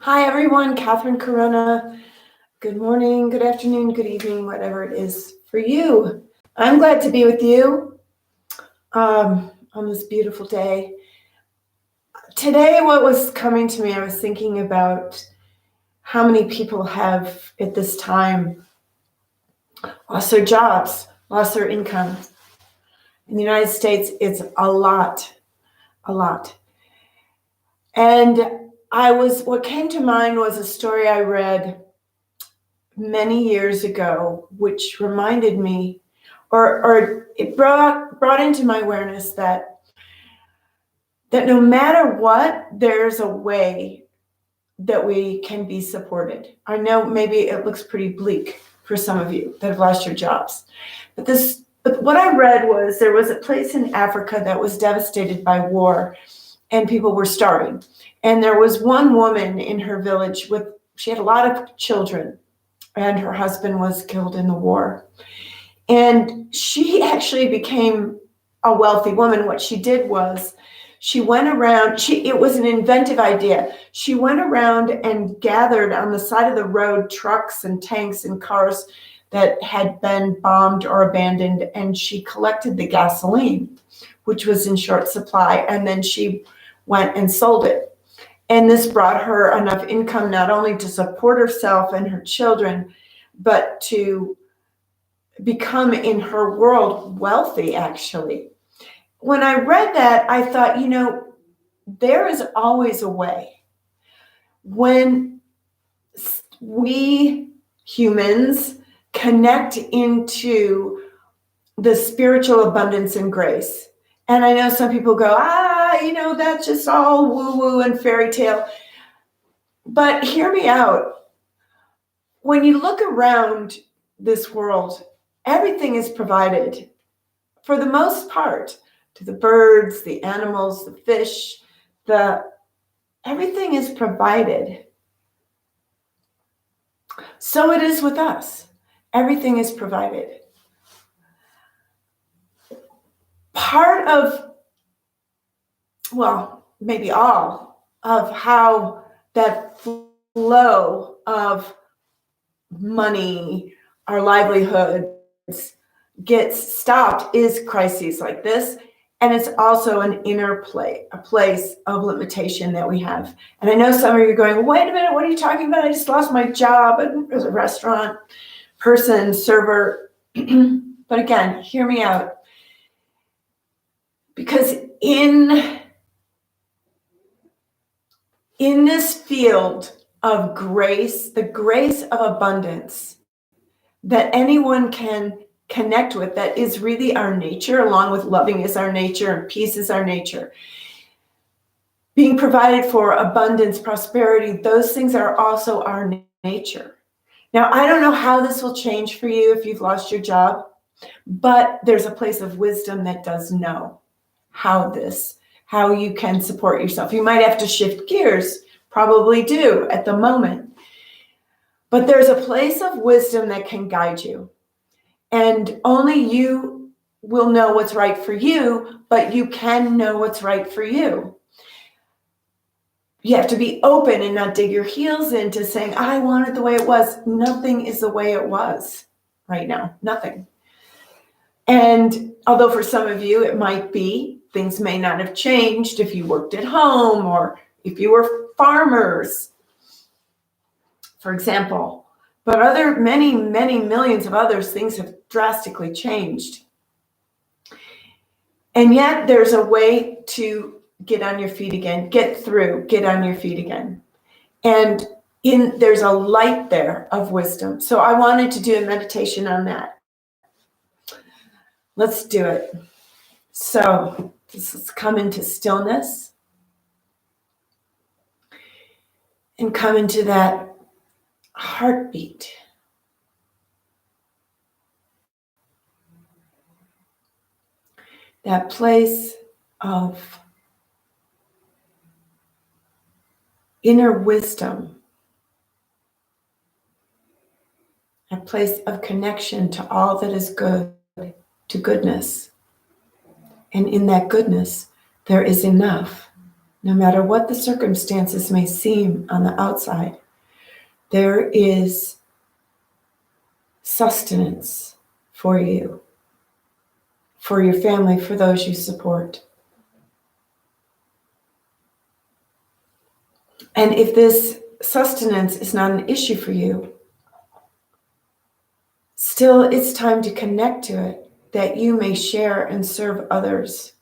Hi, everyone. Catherine Corona. Good morning, good afternoon, good evening, whatever it is for you. I'm glad to be with you on this beautiful day. Today, what was coming to me, I was thinking about how many people have at this time lost their jobs, lost their income. In the United States, it's a lot. And what came to mind was a story I read many years ago, which reminded me, or it brought into my awareness that no matter what, there's a way that we can be supported. I know maybe it looks pretty bleak for some of you that have lost your jobs, but what I read was there was a place in Africa that was devastated by war, and people were starving. And there was one woman in her village she had a lot of children, and her husband was killed in the war. And she actually became a wealthy woman. What she did was she went around, it was an inventive idea. She went around and gathered on the side of the road trucks and tanks and cars that had been bombed or abandoned, and she collected the gasoline, which was in short supply, and then she went and sold it. And this brought her enough income not only to support herself and her children, but to become in her world wealthy, actually. When I read that, I thought, there is always a way. When we humans connect into the spiritual abundance and grace, and I know some people go, that's just all woo-woo and fairy tale. But hear me out. When you look around this world, everything is provided, for the most part, to the birds, the animals, the fish, everything is provided. So it is with us. Everything is provided. Part of, maybe all of how that flow of money, our livelihoods, gets stopped is crises like this. And it's also an inner play, a place of limitation that we have. And I know some of you are going, wait a minute, what are you talking about? I just lost my job as a restaurant person, server. But again, hear me out. Because in this field of grace, the grace of abundance that anyone can connect with, that is really our nature, along with loving is our nature and peace is our nature. Being provided for, abundance, prosperity, those things are also our nature. Now, I don't know how this will change for you if you've lost your job, but there's a place of wisdom that does know how you can support yourself. You might have to shift gears, probably do at the moment. But there's a place of wisdom that can guide you. And only you will know what's right for you, but you can know what's right for you. You have to be open and not dig your heels into saying, I want it the way it was. Nothing is the way it was right now. Nothing. And although for some of you it might be, things may not have changed if you worked at home or if you were farmers, for example. But many, many millions of others, things have drastically changed. And yet there's a way to get on your feet again, get on your feet again. And there's a light there of wisdom. So I wanted to do a meditation on that. Let's do it. So let's come into stillness and come into that heartbeat. That place of inner wisdom, a place of connection to all that is good, to goodness. And in that goodness, there is enough. No matter what the circumstances may seem on the outside, there is sustenance for you, for your family, for those you support. And if this sustenance is not an issue for you, still it's time to connect to it, that you may share and serve others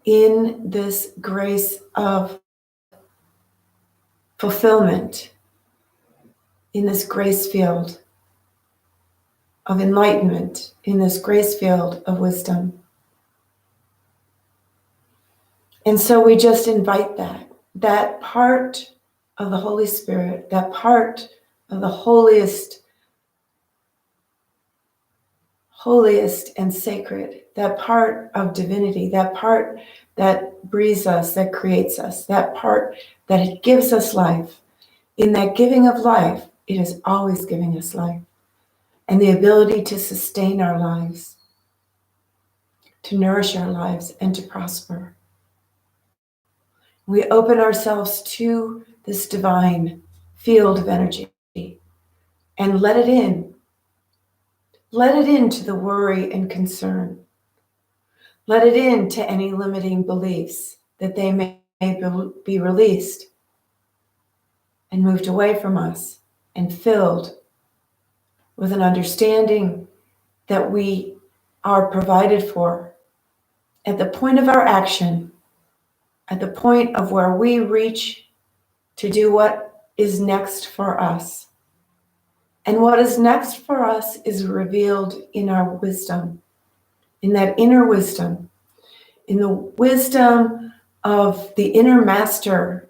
in this grace of fulfillment, in this grace field of enlightenment, in this grace field of wisdom. And so we just invite that part of the Holy Spirit, that part of the holiest and sacred, that part of divinity, that part that breathes us, that creates us, that part that gives us life. In that giving of life, it is always giving us life and the ability to sustain our lives, to nourish our lives, and to prosper. We open ourselves to this divine field of energy and let it in. Let it into the worry and concern. Let it into any limiting beliefs that they may be released and moved away from us and filled with an understanding that we are provided for at the point of our action, at the point of where we reach to do what is next for us. And what is next for us is revealed in our wisdom, in that inner wisdom, in the wisdom of the inner master,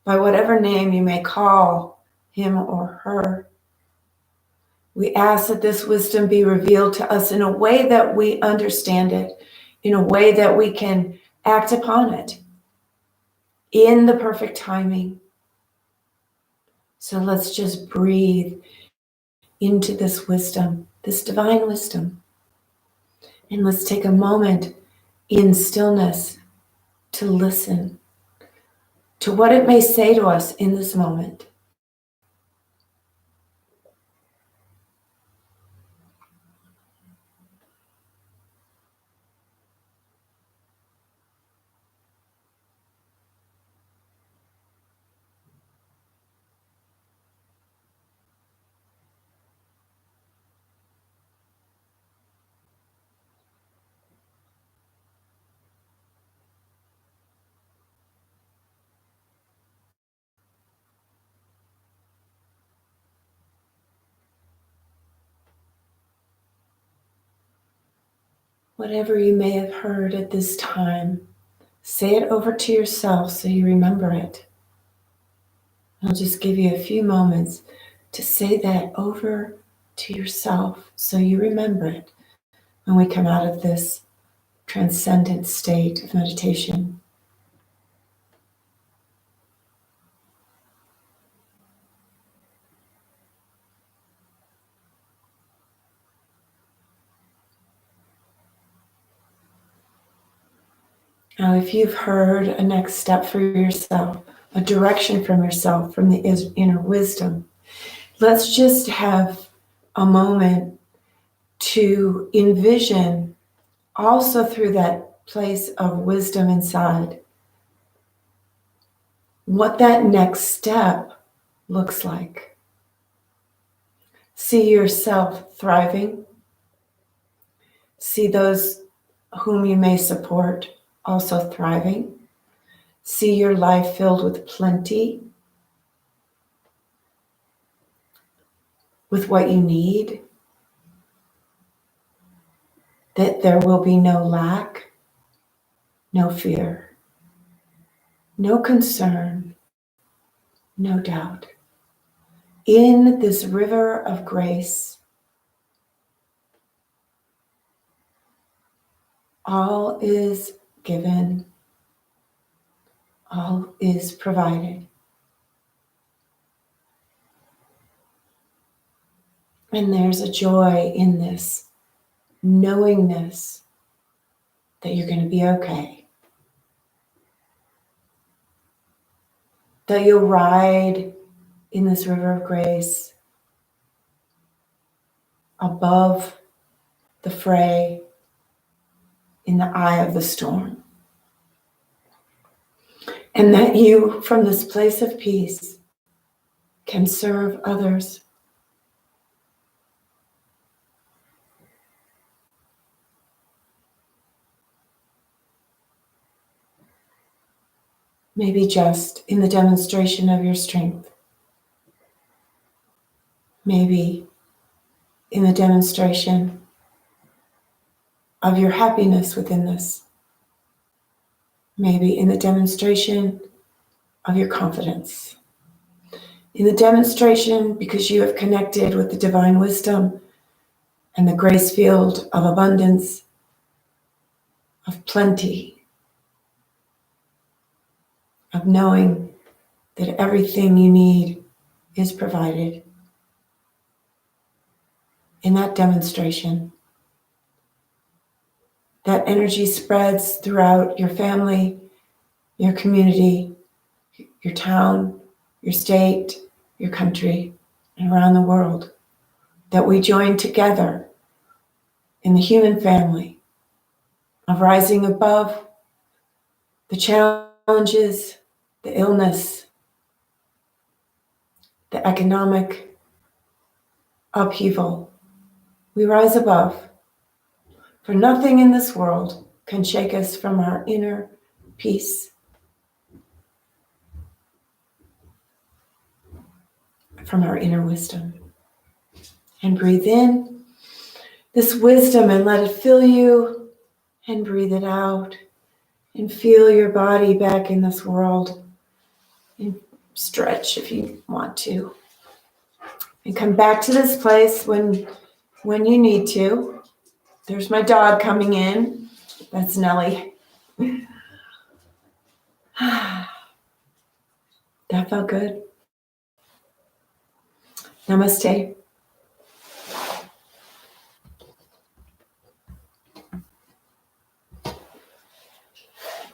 by whatever name you may call him or her. We ask that this wisdom be revealed to us in a way that we understand it, in a way that we can act upon it in the perfect timing. So let's just breathe into this wisdom, this divine wisdom. And let's take a moment in stillness to listen to what it may say to us in this moment. Whatever you may have heard at this time, say it over to yourself so you remember it. I'll just give you a few moments to say that over to yourself so you remember it when we come out of this transcendent state of meditation. Now, if you've heard a next step for yourself, a direction from yourself, from the inner wisdom, let's just have a moment to envision, also through that place of wisdom inside, what that next step looks like. See yourself thriving. See those whom you may support also thriving. See your life filled with plenty, with what you need, that there will be no lack, no fear, no concern, no doubt. In this river of grace, all is given, all is provided. And there's a joy in this, knowing this, that you're going to be okay. that you'll ride in this river of grace above the fray, in the eye of the storm. And that you, from this place of peace, can serve others. Maybe just in the demonstration of your strength. Maybe in the demonstration of your happiness within this. Maybe in the demonstration of your confidence. In the demonstration because you have connected with the divine wisdom and the grace field of abundance, of plenty, of knowing that everything you need is provided. In that demonstration, that energy spreads throughout your family, your community, your town, your state, your country, and around the world. That we join together in the human family of rising above the challenges, the illness, the economic upheaval. We rise above, for nothing in this world can shake us from our inner peace, from our inner wisdom. And breathe in this wisdom and let it fill you, and breathe it out and feel your body back in this world, and stretch if you want to, and come back to this place when you need to. There's my dog coming in. That's Nellie. That felt good. Namaste.